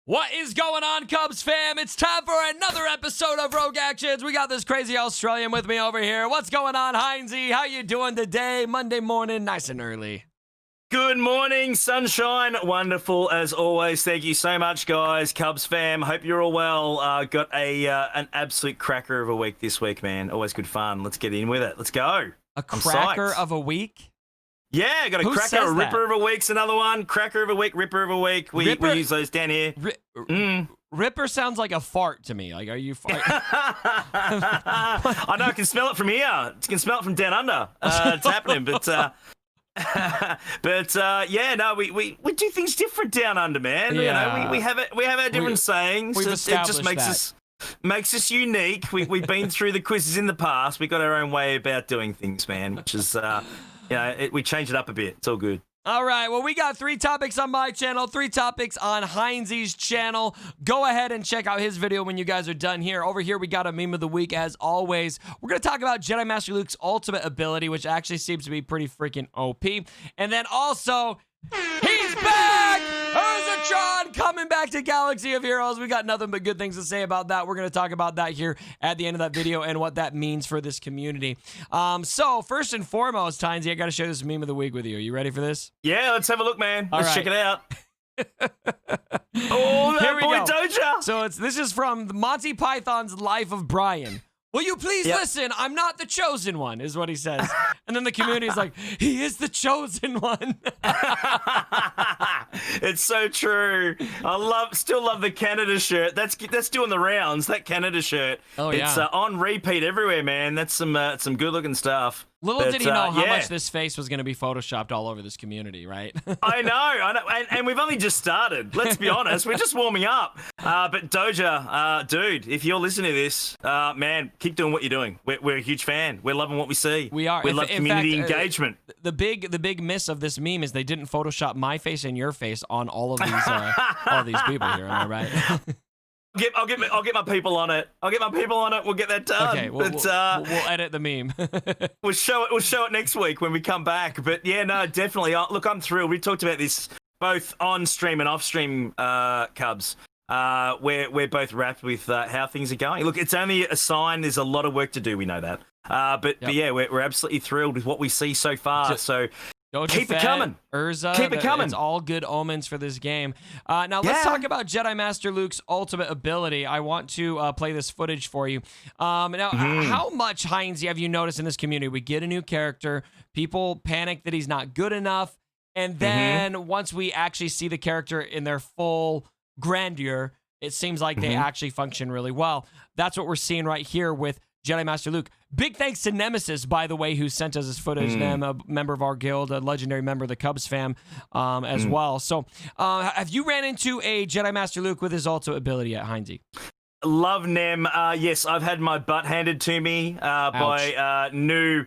What is going on, Cubs fam? It's time for another episode of Rogue Actions. We got this crazy Australian with me over here. What's going on, Heinzie? How you doing today? Monday morning, nice and early. Good morning, sunshine. Wonderful as always. Thank you so much, guys. Cubs fam, hope you're all well. Got an absolute cracker of a week this week, man. Always good fun. Let's get in with it. Let's go. A cracker of a week? Yeah, got a Who cracker. says A ripper that? of a week's another one. Cracker of a week, ripper of a week. We use those down here. Ripper sounds like a fart to me. Like, are you farting? I know, I can smell it from here. I can smell it from down under. It's happening, but yeah, no, we do things different down under, man. Yeah. You know, we have our different sayings. We've It just established makes us unique. We've been through the quizzes in the past. We got our own way about doing things, man, which is we change it up a bit. It's all good. All right, well, we got 3 topics on my channel, 3 topics on Heinzie's channel. Go ahead and check out his video when you guys are done here. Over here, we got a meme of the week, as always. We're going to talk about Jedi Master Luke's ultimate ability, which actually seems to be pretty freaking OP. And then also, he's back! Urza coming back to Galaxy of Heroes. We got nothing but good things to say about that. We're going to talk about that here at the end of that video and what that means for this community. So first and foremost, Heinzie, I got to share this meme of the week with you. Are you ready for this? Yeah, let's have a look, man. All Let's right. check it out. Oh, Here that we boy go. Doja. So this is from Monty Python's Life of Brian. Will you please listen? I'm not the chosen one, is what he says. And then the community is like, he is the chosen one. It's so true. Still love the Canada shirt. That's doing the rounds. That Canada shirt. Oh, It's yeah. on repeat everywhere, man. That's some good looking stuff. Little did he know how yeah. much this face was going to be photoshopped all over this community, right? I know. And we've only just started. Let's be honest. We're just warming up. But Doja, dude, if you're listening to this, man, keep doing what you're doing. We're a huge fan. We're loving what we see. We are. We In love fact, community engagement. The big miss of this meme is they didn't Photoshop my face and your face on all of these people here. Am I right? I'll get my people on it. We'll get that done. Okay, we'll edit the meme. We'll show it next week when we come back. But yeah, no, definitely. Look, I'm thrilled. We talked about this both on stream and off stream, Cubs. We're both wrapped with how things are going. Look, it's only a sign. There's a lot of work to do. We know that. But yeah, we're absolutely thrilled with what we see so far. So keep it coming. Urza, Keep it coming. It's all good omens for this game. Now let's talk about Jedi Master Luke's ultimate ability. I want to play this footage for you. Now, how much, Heinzie, have you noticed in this community? We get a new character. People panic that he's not good enough. And then once we actually see the character in their full grandeur, it seems like they actually function really well. That's what we're seeing right here with Jedi Master Luke. Big thanks to Nemesis, by the way, who sent us this footage. Nem, a member of our guild, a legendary member of the Cubs fam as well. So have you ran into a Jedi Master Luke with his ultimate ability yet, Heinzie? Love Nem. Yes, I've had my butt handed to me by new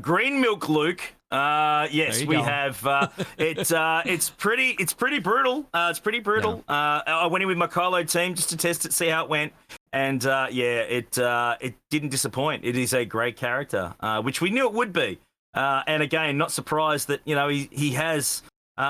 Green Milk Luke. Yes, we have. It's pretty brutal. It's pretty brutal. Yeah. I went in with my Kylo team just to test it, see how it went, and it didn't disappoint. It is a great character, which we knew it would be. And again, not surprised that he has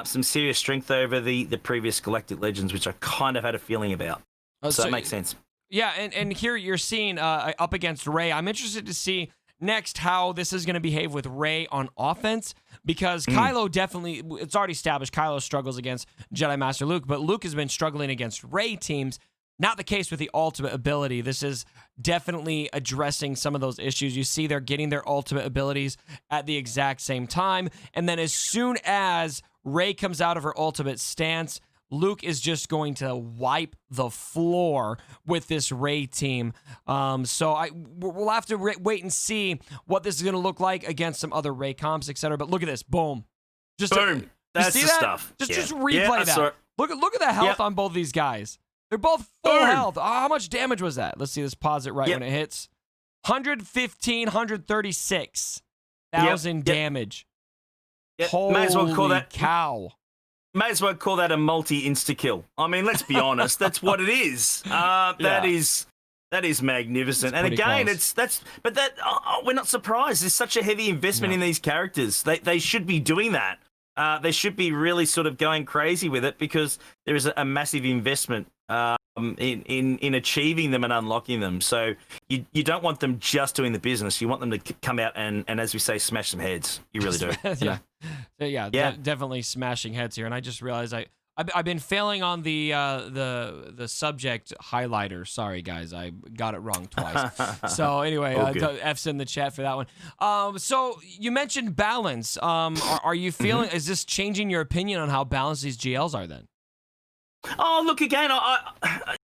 some serious strength over the previous Galactic Legends, which I kind of had a feeling about. So it makes sense. Yeah, and here you're seeing up against Rey. I'm interested to see next how this is going to behave with Rey on offense, because Kylo definitely, it's already established Kylo struggles against Jedi Master Luke, but Luke has been struggling against Rey teams. Not the case with the ultimate ability. This is definitely addressing some of those issues. You see they're getting their ultimate abilities at the exact same time, and then as soon as Rey comes out of her ultimate stance, Luke is just going to wipe the floor with this Rey team. So we'll have to wait and see what this is going to look like against some other Rey comps, etc. But look at this. Boom. Boom. That's see the that? stuff. Just replay that. Look at the health on both these guys. They're both full health. How much damage was that? Let's see. Let's pause it right when it hits. 136,000 damage. Holy May as well call that cow. May as well call that a multi-insta-kill. I mean, let's be honest. That's what it is. That is magnificent. And again, close. we're not surprised. There's such a heavy investment in these characters. They should be doing that. They should be really sort of going crazy with it because there is a massive investment in achieving them and unlocking them. So you don't want them just doing the business. You want them to come out and as we say, smash some heads. You really do. Yeah. Definitely smashing heads here. And I just realized I've been failing on the subject highlighter. Sorry guys, I got it wrong twice. So anyway, F's in the chat for that one. So you mentioned balance. Are you feeling? Is this changing your opinion on how balanced these GLs are then? Oh, look, again,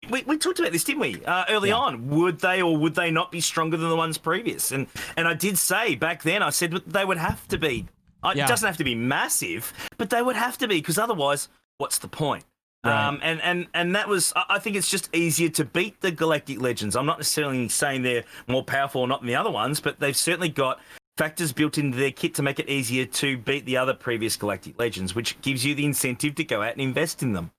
we talked about this, didn't we, early on? Would they or would they not be stronger than the ones previous? And I did say back then, I said they would have to be. It doesn't have to be massive, but they would have to be, because otherwise, what's the point? Right. And that was, I think it's just easier to beat the Galactic Legends. I'm not necessarily saying they're more powerful or not than the other ones, but they've certainly got factors built into their kit to make it easier to beat the other previous Galactic Legends, which gives you the incentive to go out and invest in them.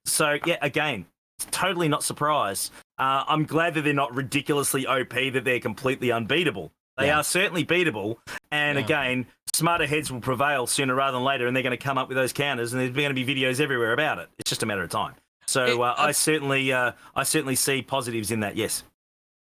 So yeah, again, totally not surprised. I'm glad that they're not ridiculously OP, that they're completely unbeatable. They are certainly beatable, and again, smarter heads will prevail sooner rather than later, and they're going to come up with those counters, and there's going to be videos everywhere about it. It's just a matter of time. So I certainly see positives in that. Yes.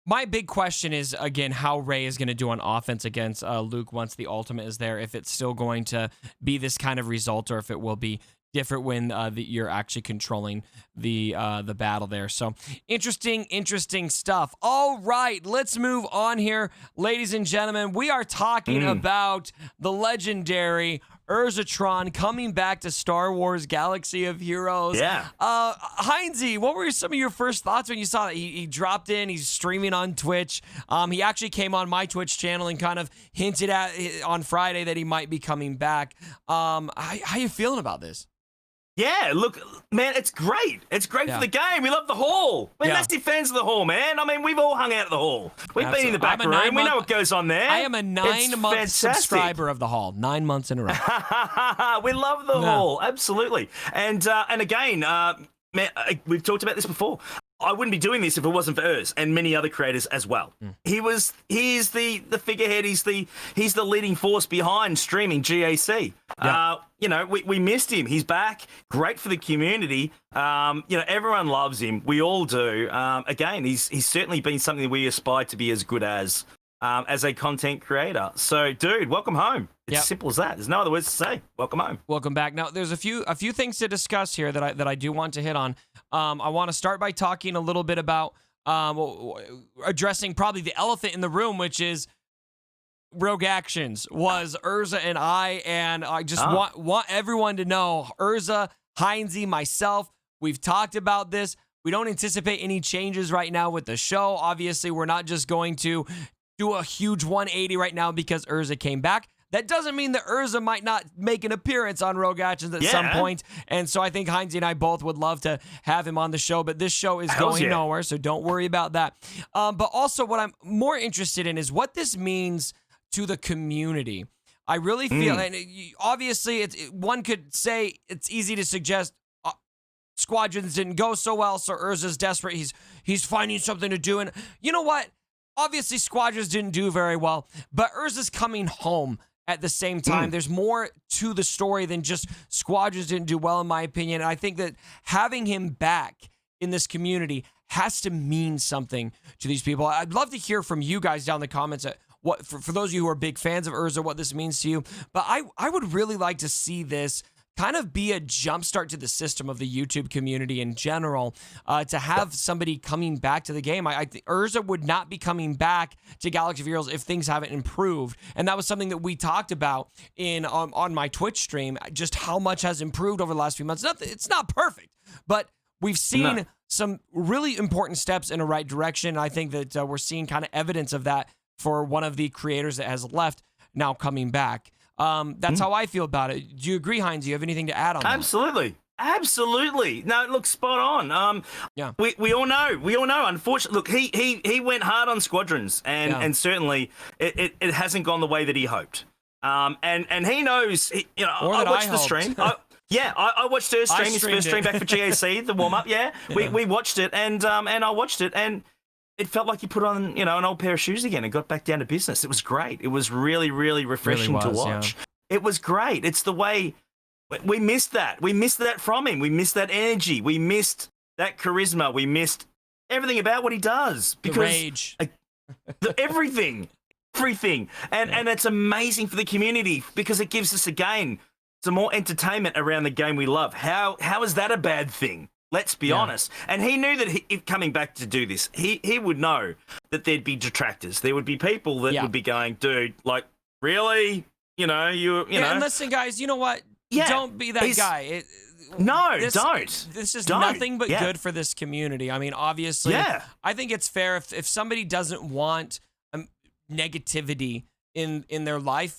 My big question is, again, how Ray is going to do on offense against Luke once the ultimate is there, if it's still going to be this kind of result, or if it will be different when you're actually controlling the battle there. So interesting stuff. All right, let's move on here, ladies and gentlemen. We are talking about the legendary Urzatron coming back to Star Wars Galaxy of Heroes. Yeah. Heinzie, what were some of your first thoughts when you saw that he dropped in? He's streaming on Twitch. He actually came on my Twitch channel and kind of hinted at on Friday that he might be coming back. How you feeling about this? Yeah, look, man, it's great. It's great for the game. We love the hall. We're massive fans of the hall, man. I mean, we've all hung out at the hall. We've been in the back room. We know what goes on there. I am a 9-month subscriber of the hall. 9 months in a row. We love the hall, absolutely. And again, man, we've talked about this before. I wouldn't be doing this if it wasn't for Urza and many other creators as well. He's the figurehead. He's the leading force behind streaming GAC. You know, we missed him. He's back. Great for the community. You know, everyone loves him. We all do. Again, he's certainly been something we aspire to be as good as a content creator. So, dude, welcome home. It's as simple as that. There's no other words to say. Welcome home. Welcome back. Now, there's a few things to discuss here that I do want to hit on. I want to start by talking a little bit about addressing probably the elephant in the room, which is Rogue Actions. Was Urza and I just want everyone to know, Urza, Heinzie, myself, we've talked about this. We don't anticipate any changes right now with the show. Obviously, we're not just going to do a huge 180 right now because Urza came back. That doesn't mean that Urza might not make an appearance on Rogue Actions at some point. And so I think Heinzie and I both would love to have him on the show, but this show is going nowhere, so don't worry about that. But also what I'm more interested in is what this means to the community. I really feel, and obviously one could say it's easy to suggest Squadrons didn't go so well, so Urza's desperate. He's finding something to do. And you know what? Obviously, Squadrons didn't do very well, but Urza's coming home at the same time. There's more to the story than just Squadrons didn't do well, in my opinion. And I think that having him back in this community has to mean something to these people. I'd love to hear from you guys down in the comments what for those of you who are big fans of Urza, what this means to you. But I would really like to see this kind of be a jumpstart to the system of the YouTube community in general, to have somebody coming back to the game. I think Urza would not be coming back to Galaxy of Heroes if things haven't improved. And that was something that we talked about on my Twitch stream, just how much has improved over the last few months. It's not perfect, but we've seen some really important steps in the right direction. I think that we're seeing kind of evidence of that for one of the creators that has left now coming back. That's how I feel about it. Do you agree, Heinz? Do you have anything to add on that? Absolutely. No, look, spot on. We all know. Unfortunately, look, he went hard on Squadrons, and certainly it hasn't gone the way that he hoped. And he knows. I watched the stream. I watched her stream, his first stream back for GAC, the warm up. We watched it, and I watched it, and it felt like he put on, an old pair of shoes again and got back down to business. It was great. It was really, really refreshing to watch. Yeah. It was great. It's the way we missed that. We missed that from him. We missed that energy. We missed that charisma. We missed everything about what he does. Because the rage. Everything. And it's amazing for the community because it gives us, again, some more entertainment around the game we love. How is that a bad thing? Let's be honest. And he knew that if coming back to do this, he would know that there'd be detractors. There would be people that would be going, dude, like, really? You know. And listen, guys, you know what? Yeah, don't be that guy. Don't. This is nothing but good for this community. I mean, obviously, I think it's fair if somebody doesn't want negativity in their life,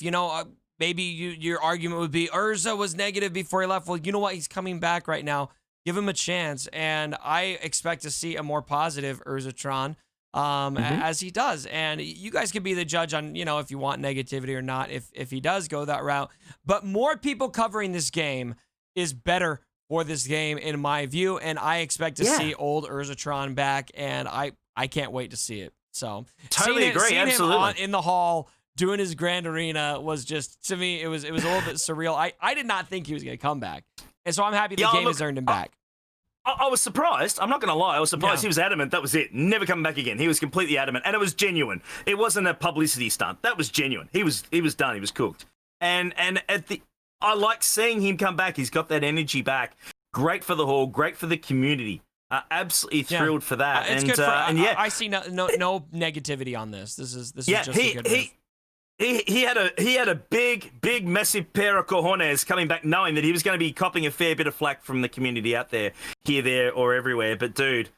maybe your argument would be Urza was negative before he left. Well, you know what? He's coming back right now. Give him a chance. And I expect to see a more positive Urzatron as he does. And you guys can be the judge on, if you want negativity or not, if he does go that route. But more people covering this game is better for this game, in my view. And I expect to see old Urzatron back. And I can't wait to see it. So totally agree. Seeing Absolutely. him in the hall doing his grand arena was just, to me, it was a little bit surreal. I did not think he was going to come back. And so I'm happy the game has earned him back. I was surprised. I'm not going to lie. I was surprised. He was adamant. That was it. Never coming back again. He was completely adamant. And it was genuine. It wasn't a publicity stunt. That was genuine. He was done. He was cooked. And I like seeing him come back. He's got that energy back. Great for the hall. Great for the community. Absolutely thrilled for that. It's and good for, I see no negativity on this. This is just a good move. He had a big, massive pair of cojones coming back, knowing that he was going to be copping a fair bit of flack from the community out there, here, there, or everywhere. But dude,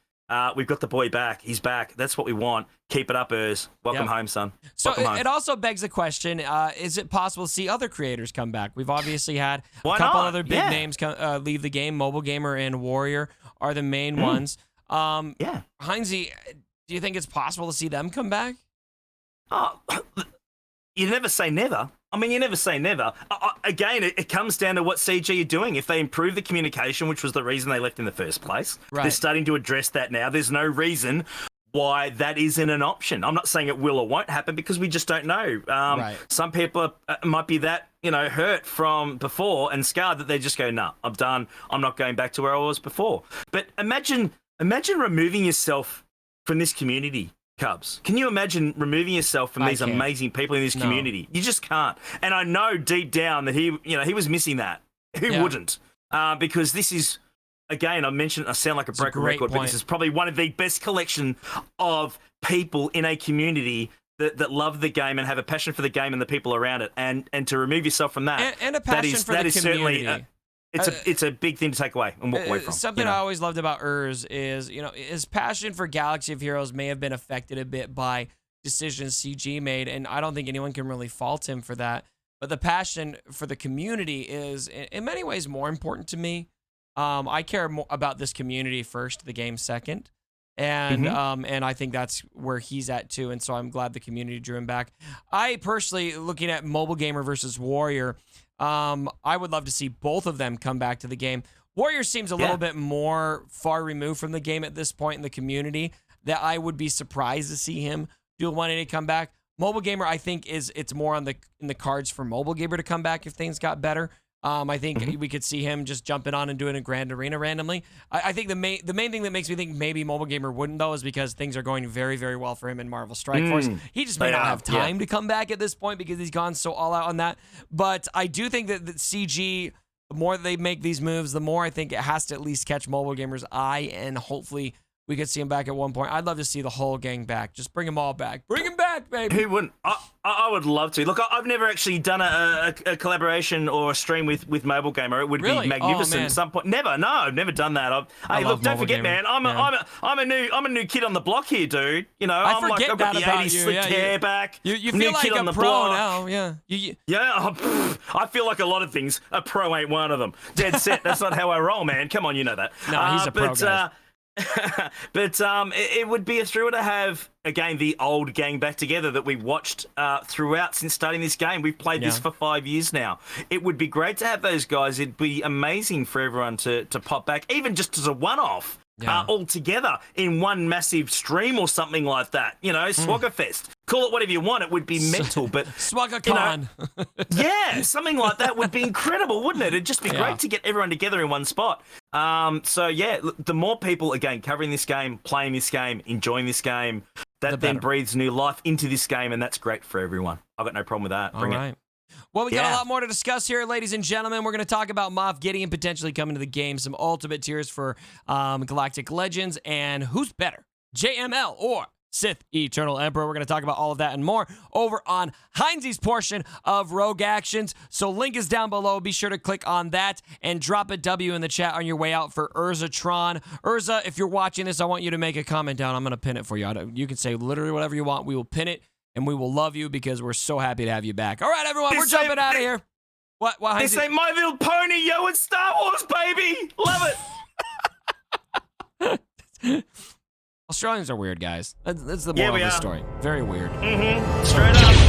we've got the boy back. He's back. That's what we want. Keep it up, Urz. Welcome home, son. So Welcome home. It also begs the question: is it possible to see other creators come back? We've obviously had Why a couple not? other big names leave the game. Mobile Gamer and Warrior are the main ones. Heinze, do you think it's possible to see them come back? You never say never. I mean, you never say never. Again, it comes down to what CG are doing. If they improve the communication, which was the reason they left in the first place, they're starting to address that now. There's no reason why that isn't an option. I'm not saying it will or won't happen because we just don't know. Some people might be that, hurt from before and scarred that they just go, nah, I'm done. I'm not going back to where I was before. But imagine removing yourself from this community. Cubs. Can you imagine removing yourself from these amazing people in this community? You just can't. And I know deep down that he was missing that. Who wouldn't? Because this is, again, I sound like a broken record, but this is probably one of the best collection of people in a community that love the game and have a passion for the game and the people around it. And to remove yourself from that, and a passion for the community. It's a big thing to take away and walk away from. Something I always loved about Urz is, his passion for Galaxy of Heroes may have been affected a bit by decisions CG made, and I don't think anyone can really fault him for that. But the passion for the community is, in many ways, more important to me. I care more about this community first, the game second. And and I think that's where he's at too. And so I'm glad the community drew him back. I personally, looking at Mobile Gamer versus Warrior, I would love to see both of them come back to the game. Warrior seems a little bit more far removed from the game at this point in the community that I would be surprised to see him do a 180 comeback. Mobile Gamer, I think, it's more in the cards for Mobile Gamer to come back if things got better. I think we could see him just jumping on and doing a grand arena randomly. I think the main thing that makes me think maybe Mobile Gamer wouldn't, though, is because things are going very, very well for him in Marvel Strike Force. He just may not have time to come back at this point because he's gone so all out on that. But I do think that CG, the more they make these moves, the more I think it has to at least catch Mobile Gamer's eye, and hopefully we could see him back at one point. I'd love to see the whole gang back. Just bring them all back. Bring them back, baby. Who wouldn't? I would love to. Look, I've never actually done a collaboration or a stream with Mobile Gamer. It would be magnificent at some point. Never. No, I've never done that. Hey, look, don't forget, man. I'm a new kid on the block here, dude. I've got the 80s slick hair back. You feel like a pro now. Yeah. I feel like a lot of things. A pro ain't one of them. Dead set. That's not how I roll, man. Come on, you know that. No, he's a pro, guys. But it would be a thrill to have, again, the old gang back together that we watched throughout since starting this game. We've played this for 5 years now. It would be great to have those guys. It'd be amazing for everyone to pop back, even just as a one-off, all together in one massive stream or something like that. SWGoH Fest. call it whatever you want. It would be mental, but SWGoH. yeah, something like that would be incredible, wouldn't it? It'd just be great to get everyone together in one spot. So yeah, look, the more people again covering this game, playing this game, enjoying this game, that then breathes new life into this game, and that's great for everyone. I've got no problem with that. Bring it. Well, we got a lot more to discuss here, ladies and gentlemen. We're going to talk about Moff Gideon potentially coming to the game, some ultimate tiers for Galactic Legends, and who's better, JML or Sith Eternal Emperor. We're going to talk about all of that and more over on Heinze's portion of Rogue Actions. So link is down below. Be sure to click on that and drop a W in the chat on your way out for Urzatron. Urza, if you're watching this, I want you to make a comment down. I'm going to pin it for you. You can say literally whatever you want. We will pin it. And we will love you because we're so happy to have you back. All right, everyone, we're jumping out of here. What? This ain't My Little Pony, yo, it's Star Wars, baby. Love it. Australians are weird, guys. That's the moral of the story. Very weird. Straight up.